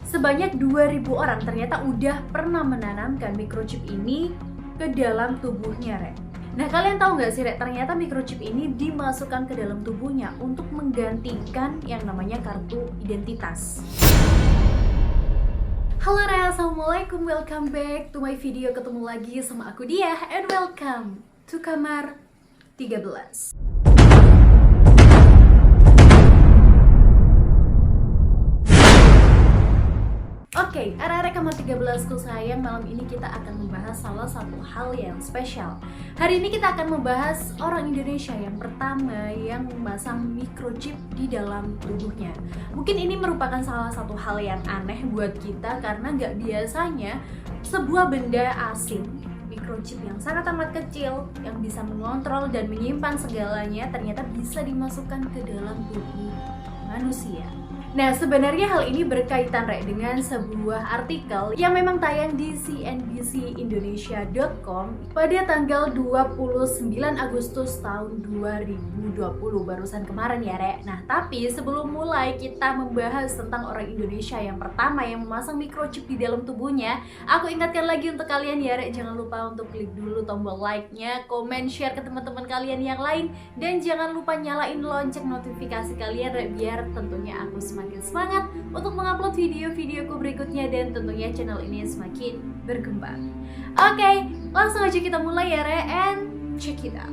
Sebanyak 2.000 orang ternyata udah pernah menanamkan microchip ini ke dalam tubuhnya, Rek. Nah, kalian tahu nggak sih, Rek, ternyata microchip ini dimasukkan ke dalam tubuhnya untuk menggantikan yang namanya kartu identitas. Halo Rek, Assalamualaikum, welcome back to my video. Ketemu lagi sama aku Dia, and welcome to Kamar 13. Oke, arek-arek Kamar 13 ku sayang, malam ini kita akan membahas salah satu hal yang spesial. Hari ini kita akan membahas orang Indonesia yang pertama yang memasang microchip di dalam tubuhnya. Mungkin ini merupakan salah satu hal yang aneh buat kita karena nggak biasanya sebuah benda asing, microchip yang sangat amat kecil yang bisa mengontrol dan menyimpan segalanya ternyata bisa dimasukkan ke dalam tubuh manusia. Nah, sebenarnya hal ini berkaitan, Rek, dengan sebuah artikel yang memang tayang di cnbcindonesia.com pada tanggal 29 Agustus tahun 2020, barusan kemarin ya, Rek. Nah, tapi sebelum mulai kita membahas tentang orang Indonesia yang pertama yang memasang microchip di dalam tubuhnya, aku ingatkan lagi untuk kalian ya, Rek, jangan lupa untuk klik dulu tombol like-nya, komen, share ke teman-teman kalian yang lain, dan jangan lupa nyalain lonceng notifikasi kalian, Rek, biar tentunya aku semakin semangat untuk mengupload video-videoku berikutnya dan tentunya channel ini semakin berkembang. Oke, langsung aja kita mulai ya, Re, and check it out.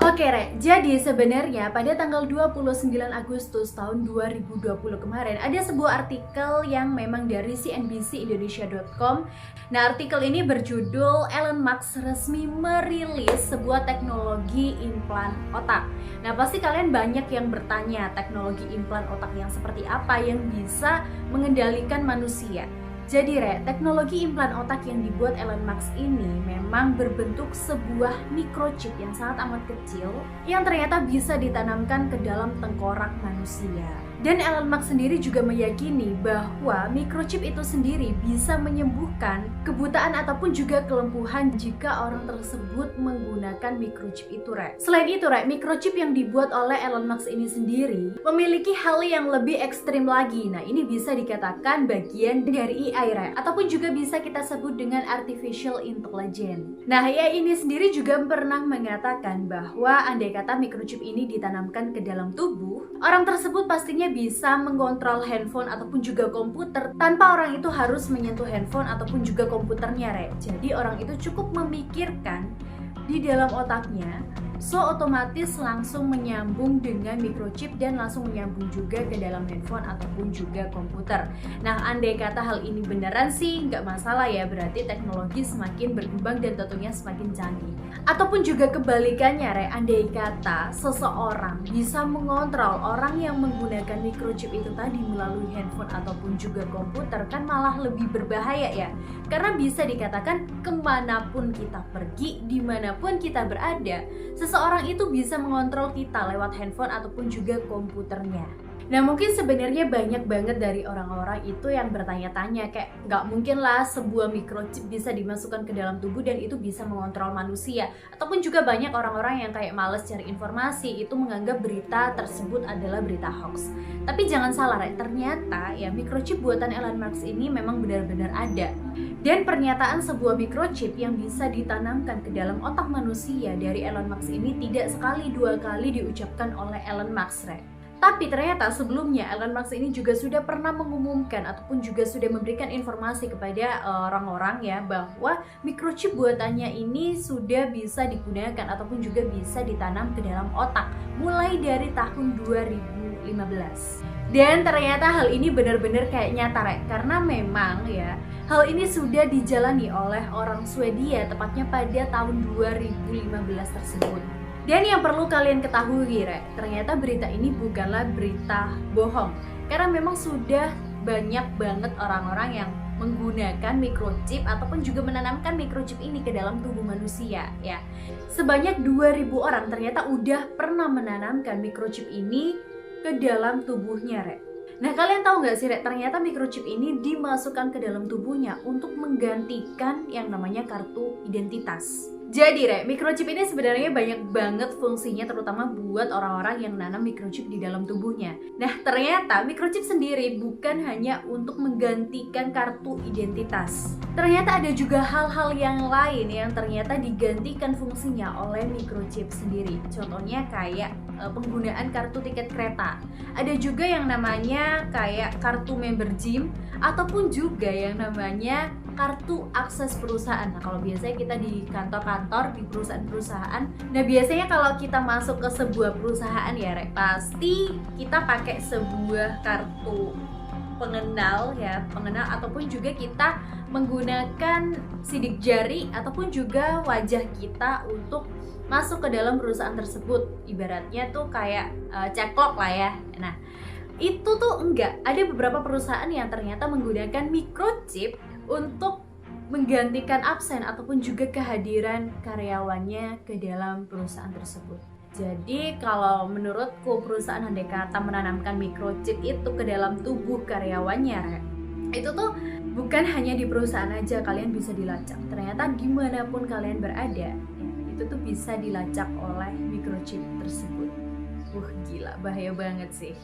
Oke, Re, jadi sebenarnya pada tanggal 29 Agustus tahun 2020 kemarin ada sebuah artikel yang memang dari cnbcindonesia.com. Nah, artikel ini berjudul Elon Musk resmi merilis sebuah teknologi implan otak. Nah, pasti kalian banyak yang bertanya, teknologi implan otak yang seperti apa yang bisa mengendalikan manusia. Jadi, Re, teknologi implan otak yang dibuat Elon Musk ini memang berbentuk sebuah microchip yang sangat amat kecil yang ternyata bisa ditanamkan ke dalam tengkorak manusia. Dan Elon Musk sendiri juga meyakini bahwa microchip itu sendiri bisa menyembuhkan kebutaan ataupun juga kelumpuhan jika orang tersebut menggunakan microchip itu, Re. Selain itu, Re, microchip yang dibuat oleh Elon Musk ini sendiri memiliki hal yang lebih ekstrim lagi. Nah, ini bisa dikatakan bagian dari AI, Re, ataupun juga bisa kita sebut dengan artificial intelligence. Nah, AI ini sendiri juga pernah mengatakan bahwa andai kata microchip ini ditanamkan ke dalam tubuh, orang tersebut pastinya bisa mengontrol handphone ataupun juga komputer tanpa orang itu harus menyentuh handphone ataupun juga komputernya, Re. Jadi orang itu cukup memikirkan di dalam otaknya, so otomatis langsung menyambung dengan microchip dan langsung menyambung juga ke dalam handphone ataupun juga komputer. Nah, andai kata hal ini beneran sih nggak masalah ya, berarti teknologi semakin berkembang dan tentunya semakin canggih. Ataupun juga kebalikannya, Re, andai kata seseorang bisa mengontrol orang yang menggunakan microchip itu tadi melalui handphone ataupun juga komputer, kan malah lebih berbahaya ya, karena bisa dikatakan kemanapun kita pergi, dimanapun kita berada, seseorang itu bisa mengontrol kita lewat handphone ataupun juga komputernya. Nah, mungkin sebenarnya banyak banget dari orang-orang itu yang bertanya-tanya kayak nggak mungkin lah sebuah microchip bisa dimasukkan ke dalam tubuh dan itu bisa mengontrol manusia. Ataupun juga banyak orang-orang yang kayak males cari informasi, itu menganggap berita tersebut adalah berita hoax. Tapi jangan salah, Re, ternyata ya microchip buatan Elon Musk ini memang benar-benar ada. Dan pernyataan sebuah microchip yang bisa ditanamkan ke dalam otak manusia dari Elon Musk ini tidak sekali dua kali diucapkan oleh Elon Musk, Re. Tapi ternyata sebelumnya Elon Musk ini juga sudah pernah mengumumkan ataupun juga sudah memberikan informasi kepada orang-orang ya bahwa microchip buatannya ini sudah bisa digunakan ataupun juga bisa ditanam ke dalam otak mulai dari tahun 2015. Dan ternyata hal ini benar-benar kayak nyata, Rek, karena memang ya hal ini sudah dijalani oleh orang Swedia tepatnya pada tahun 2015 tersebut. Dan yang perlu kalian ketahui, Re, ternyata berita ini bukanlah berita bohong. Karena memang sudah banyak banget orang-orang yang menggunakan microchip ataupun juga menanamkan microchip ini ke dalam tubuh manusia ya. Sebanyak 2.000 orang ternyata udah pernah menanamkan microchip ini ke dalam tubuhnya, Re. Nah, kalian tahu nggak sih, Rek, ternyata microchip ini dimasukkan ke dalam tubuhnya untuk menggantikan yang namanya kartu identitas. Jadi microchip ini sebenarnya banyak banget fungsinya, terutama buat orang-orang yang nanam microchip di dalam tubuhnya. Nah, ternyata microchip sendiri bukan hanya untuk menggantikan kartu identitas. Ternyata ada juga hal-hal yang lain yang ternyata digantikan fungsinya oleh microchip sendiri. Contohnya kayak penggunaan kartu tiket kereta. Ada juga yang namanya kayak kartu member gym, ataupun juga yang namanya kartu akses perusahaan. Nah, kalau biasanya kita di kantor-kantor, di perusahaan-perusahaan, nah biasanya kalau kita masuk ke sebuah perusahaan ya pasti kita pakai sebuah kartu pengenal ataupun juga kita menggunakan sidik jari ataupun juga wajah kita untuk masuk ke dalam perusahaan tersebut. Ibaratnya tuh kayak ceklok lah ya. Nah, itu tuh enggak. Ada beberapa perusahaan yang ternyata menggunakan microchip untuk menggantikan absen ataupun juga kehadiran karyawannya ke dalam perusahaan tersebut. Jadi kalau menurutku perusahaan andai kata menanamkan microchip itu ke dalam tubuh karyawannya, itu tuh bukan hanya di perusahaan aja kalian bisa dilacak. Ternyata dimanapun kalian berada, itu tuh bisa dilacak oleh microchip tersebut. Gila, bahaya banget sih.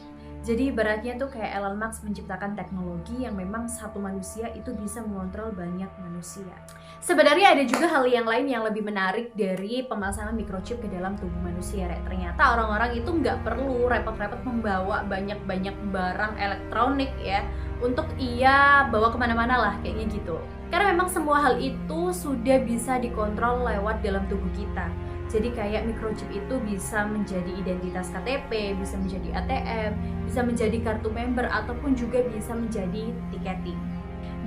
Jadi ibaratnya tuh kayak Elon Musk menciptakan teknologi yang memang satu manusia itu bisa mengontrol banyak manusia. Sebenarnya ada juga hal yang lain yang lebih menarik dari pemasangan microchip ke dalam tubuh manusia. Ternyata orang-orang itu nggak perlu repot-repot membawa banyak-banyak barang elektronik ya untuk ia bawa kemana-mana lah kayaknya gitu. Karena memang semua hal itu sudah bisa dikontrol lewat dalam tubuh kita. Jadi kayak microchip itu bisa menjadi identitas KTP, bisa menjadi ATM, bisa menjadi kartu member ataupun juga bisa menjadi tiketing.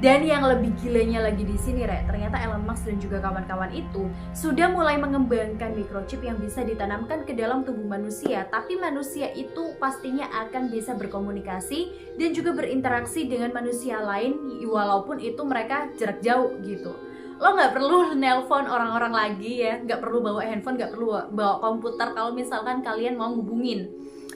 Dan yang lebih gilanya lagi di sini ternyata Elon Musk dan juga kawan-kawan itu sudah mulai mengembangkan microchip yang bisa ditanamkan ke dalam tubuh manusia, tapi manusia itu pastinya akan bisa berkomunikasi dan juga berinteraksi dengan manusia lain walaupun itu mereka jarak jauh gitu. Lo nggak perlu nelpon orang-orang lagi ya, nggak perlu bawa handphone, nggak perlu bawa komputer kalau misalkan kalian mau ngubungin.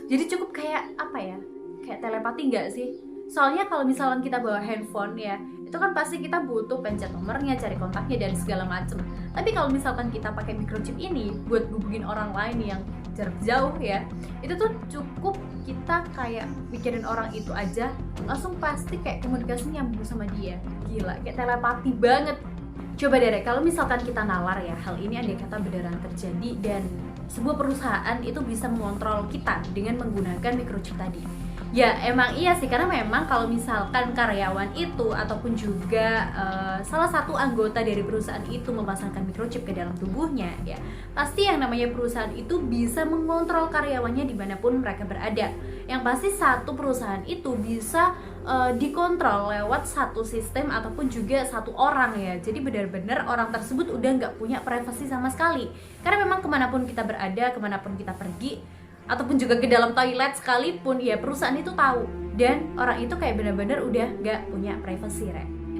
Jadi cukup kayak apa ya, kayak telepati nggak sih? Soalnya kalau misalkan kita bawa handphone ya, itu kan pasti kita butuh pencet nomornya, cari kontaknya dan segala macem. Tapi kalau misalkan kita pakai microchip ini buat hubungin orang lain yang jarak jauh ya, itu tuh cukup kita kayak pikirin orang itu aja, langsung pasti kayak komunikasi nyambung sama dia. Gila, kayak telepati banget. Coba deh kalau misalkan kita nalar ya, hal ini andai kata beneran terjadi dan sebuah perusahaan itu bisa mengontrol kita dengan menggunakan microchip tadi. Ya emang iya sih, karena memang kalau misalkan karyawan itu ataupun juga salah satu anggota dari perusahaan itu memasangkan microchip ke dalam tubuhnya ya, pasti yang namanya perusahaan itu bisa mengontrol karyawannya dimanapun mereka berada. Yang pasti satu perusahaan itu bisa dikontrol lewat satu sistem ataupun juga satu orang ya. Jadi benar-benar orang tersebut udah nggak punya privasi sama sekali, karena memang kemanapun kita berada, kemanapun kita pergi ataupun juga ke dalam toilet sekalipun ya perusahaan itu tahu, dan orang itu kayak benar-benar udah nggak punya privasi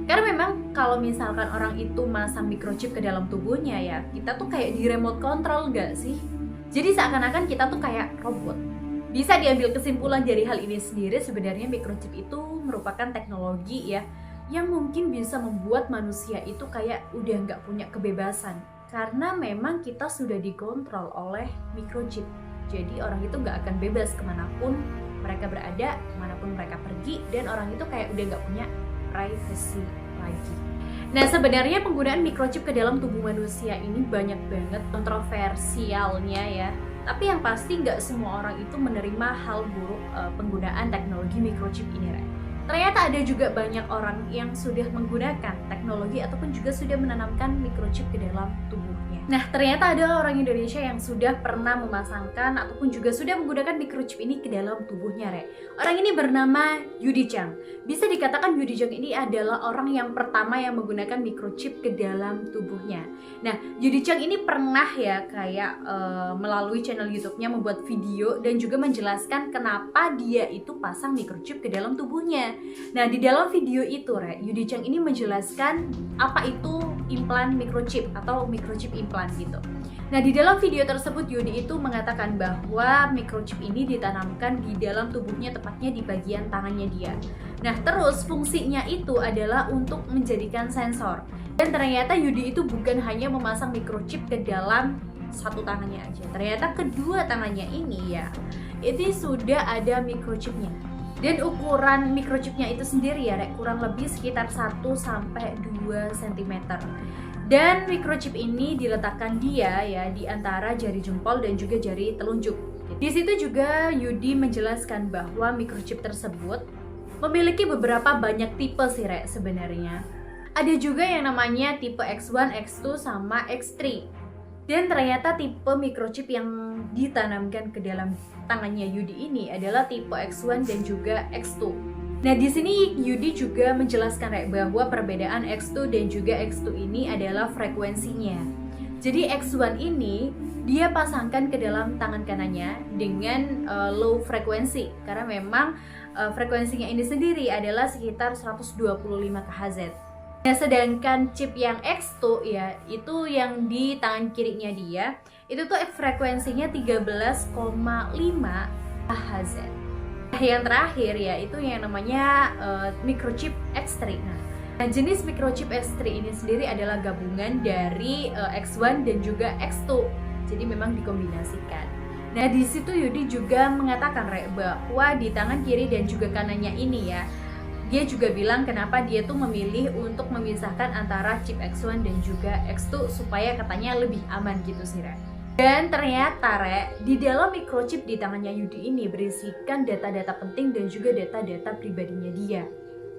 Karena memang kalau misalkan orang itu masang microchip ke dalam tubuhnya ya, kita tuh kayak di remote control nggak sih? Jadi seakan-akan kita tuh kayak robot. Bisa diambil kesimpulan dari hal ini sendiri, sebenarnya microchip itu merupakan teknologi ya yang mungkin bisa membuat manusia itu kayak udah nggak punya kebebasan, karena memang kita sudah dikontrol oleh microchip. Jadi orang itu nggak akan bebas kemanapun mereka berada, kemanapun mereka pergi, dan orang itu kayak udah nggak punya privacy lagi. Nah sebenarnya penggunaan microchip ke dalam tubuh manusia ini banyak banget kontroversialnya ya. Tapi yang pasti nggak semua orang itu menerima hal buruk penggunaan teknologi microchip ini Ternyata ada juga banyak orang yang sudah menggunakan teknologi ataupun juga sudah menanamkan microchip ke dalam tubuhnya. Nah, ternyata ada orang Indonesia yang sudah pernah memasangkan ataupun juga sudah menggunakan microchip ini ke dalam tubuhnya, Orang ini bernama Yudi Chang. Bisa dikatakan Yudi Chang ini adalah orang yang pertama yang menggunakan microchip ke dalam tubuhnya. Nah, Yudi Chang ini pernah ya kayak melalui channel YouTube-nya membuat video dan juga menjelaskan kenapa dia itu pasang microchip ke dalam tubuhnya. Nah, di dalam video itu, Yudi Chang ini menjelaskan apa itu implan microchip atau microchip implan gitu. Nah, di dalam video tersebut Yudi itu mengatakan bahwa microchip ini ditanamkan di dalam tubuhnya, tepatnya di bagian tangannya dia. Nah, terus fungsinya itu adalah untuk menjadikan sensor. Dan ternyata Yudi itu bukan hanya memasang microchip ke dalam satu tangannya aja. Ternyata kedua tangannya ini ya, itu sudah ada microchipnya. Dan ukuran microchipnya itu sendiri ya, kurang lebih sekitar 1-2 cm. Dan microchip ini diletakkan dia ya di antara jari jempol dan juga jari telunjuk. Di situ juga Yudi menjelaskan bahwa microchip tersebut memiliki beberapa banyak tipe sih Rek sebenarnya. Ada juga yang namanya tipe X1, X2, sama X3. Dan ternyata tipe microchip yang ditanamkan ke dalam tangannya Yudi ini adalah tipe X1 dan juga X2. Nah, di sini Yudi juga menjelaskan Rek bahwa perbedaan X2 dan juga X2 ini adalah frekuensinya. Jadi X1 ini dia pasangkan ke dalam tangan kanannya dengan low frekuensi karena memang frekuensinya ini sendiri adalah sekitar 125 kHz. Nah, sedangkan chip yang X2 ya, itu yang di tangan kirinya dia, itu tuh frekuensinya 13,5 kHz. Yang terakhir ya, itu yang namanya microchip X3. Nah, jenis microchip X3 ini sendiri adalah gabungan dari X1 dan juga X2. Jadi memang dikombinasikan. Nah, di situ Yudi juga mengatakan Rek bahwa di tangan kiri dan juga kanannya ini ya, dia juga bilang kenapa dia tuh memilih untuk memisahkan antara chip X1 dan juga X2 supaya katanya lebih aman gitu sih Rek. Dan ternyata Rek, di dalam microchip di tangannya Yudi ini berisikan data-data penting dan juga data-data pribadinya dia.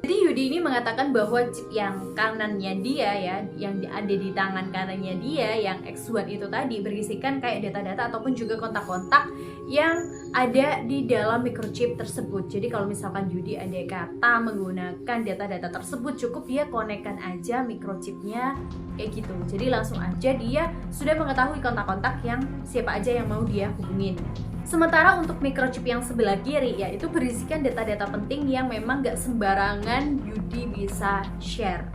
Jadi Yudi ini mengatakan bahwa chip yang kanannya dia ya, yang ada di tangan kanannya dia, yang X1 itu tadi berisikan kayak data-data ataupun juga kontak-kontak yang ada di dalam microchip tersebut. Jadi kalau misalkan Yudi ada kata menggunakan data-data tersebut, cukup dia konekkan aja microchipnya kayak gitu. Jadi langsung aja dia sudah mengetahui kontak-kontak yang siapa aja yang mau dia hubungin. Sementara untuk microchip yang sebelah kiri ya, itu berisikan data-data penting yang memang gak sembarangan Yudi bisa share.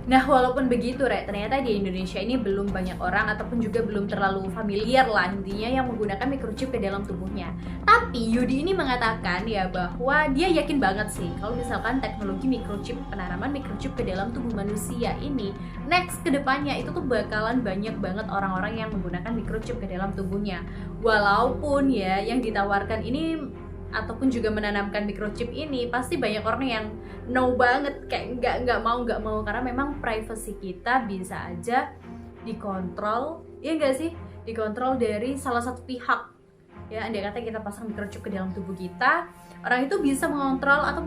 Nah, walaupun begitu Rek, ternyata di Indonesia ini belum banyak orang ataupun juga belum terlalu familiar lah intinya yang menggunakan microchip ke dalam tubuhnya. Tapi Yudi ini mengatakan ya bahwa dia yakin banget sih kalau misalkan teknologi microchip, penanaman microchip ke dalam tubuh manusia ini next ke depannya itu tuh bakalan banyak banget orang-orang yang menggunakan microchip ke dalam tubuhnya. Walaupun ya yang ditawarkan ini ataupun juga menanamkan microchip ini pasti banyak orang yang no banget, kayak nggak mau karena memang privacy kita bisa aja dikontrol, ya nggak sih, dikontrol dari salah satu pihak ya. Andai kata kita pasang microchip ke dalam tubuh kita, orang itu bisa mengontrol atau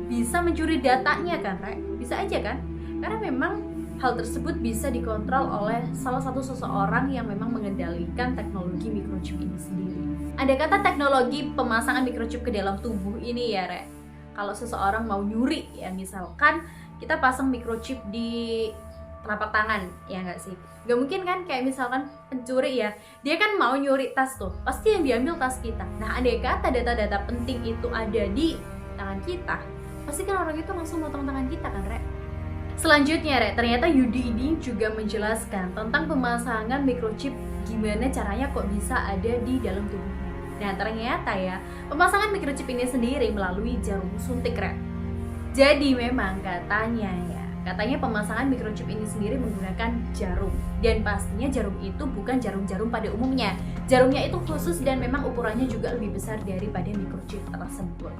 bisa mencuri datanya kan Rek, bisa aja kan, karena memang hal tersebut bisa dikontrol oleh salah satu seseorang yang memang mengendalikan teknologi microchip ini sendiri. Ada kata teknologi pemasangan microchip ke dalam tubuh ini ya Rek, kalau seseorang mau nyuri ya, misalkan kita pasang microchip di telapak tangan, ya nggak sih? Nggak mungkin kan kayak misalkan pencuri ya, dia kan mau nyuri tas tuh, pasti yang diambil tas kita. Nah, andai kata data-data penting itu ada di tangan kita, pasti kan orang itu langsung motong tangan kita kan Rek. Selanjutnya Rek, ternyata Yudi ini juga menjelaskan tentang pemasangan microchip, gimana caranya kok bisa ada di dalam tubuhnya. Nah, ternyata ya, pemasangan microchip ini sendiri melalui jarum suntik Rek. Jadi memang katanya pemasangan microchip ini sendiri menggunakan jarum. Dan pastinya jarum itu bukan jarum-jarum pada umumnya. Jarumnya itu khusus dan memang ukurannya juga lebih besar daripada microchip tersebut.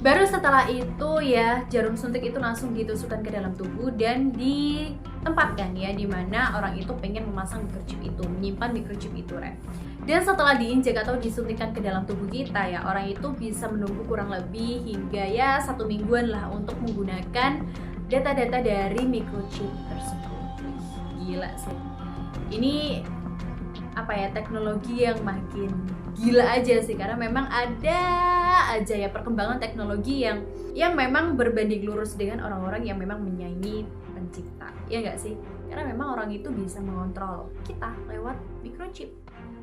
Baru setelah itu ya, jarum suntik itu langsung ditusukkan ke dalam tubuh dan ditempatkan ya di mana orang itu pengen memasang microchip itu, menyimpan microchip itu Rek. Dan setelah diinjek atau disuntikkan ke dalam tubuh kita ya, orang itu bisa menunggu kurang lebih hingga ya 1 mingguan lah untuk menggunakan data-data dari microchip tersebut. Gila sih. Ini apa ya, teknologi yang makin gila aja sih, karena memang ada aja ya perkembangan teknologi yang memang berbanding lurus dengan orang-orang yang memang menyaingi pencipta, ya nggak sih? Karena memang orang itu bisa mengontrol kita lewat microchip.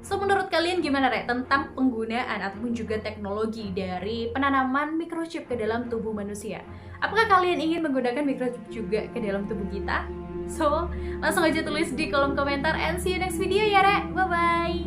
So, menurut kalian gimana Rek tentang penggunaan ataupun juga teknologi dari penanaman microchip ke dalam tubuh manusia? Apakah kalian ingin menggunakan microchip juga ke dalam tubuh kita? So, langsung aja tulis di kolom komentar and see you next video ya Rek. Bye bye.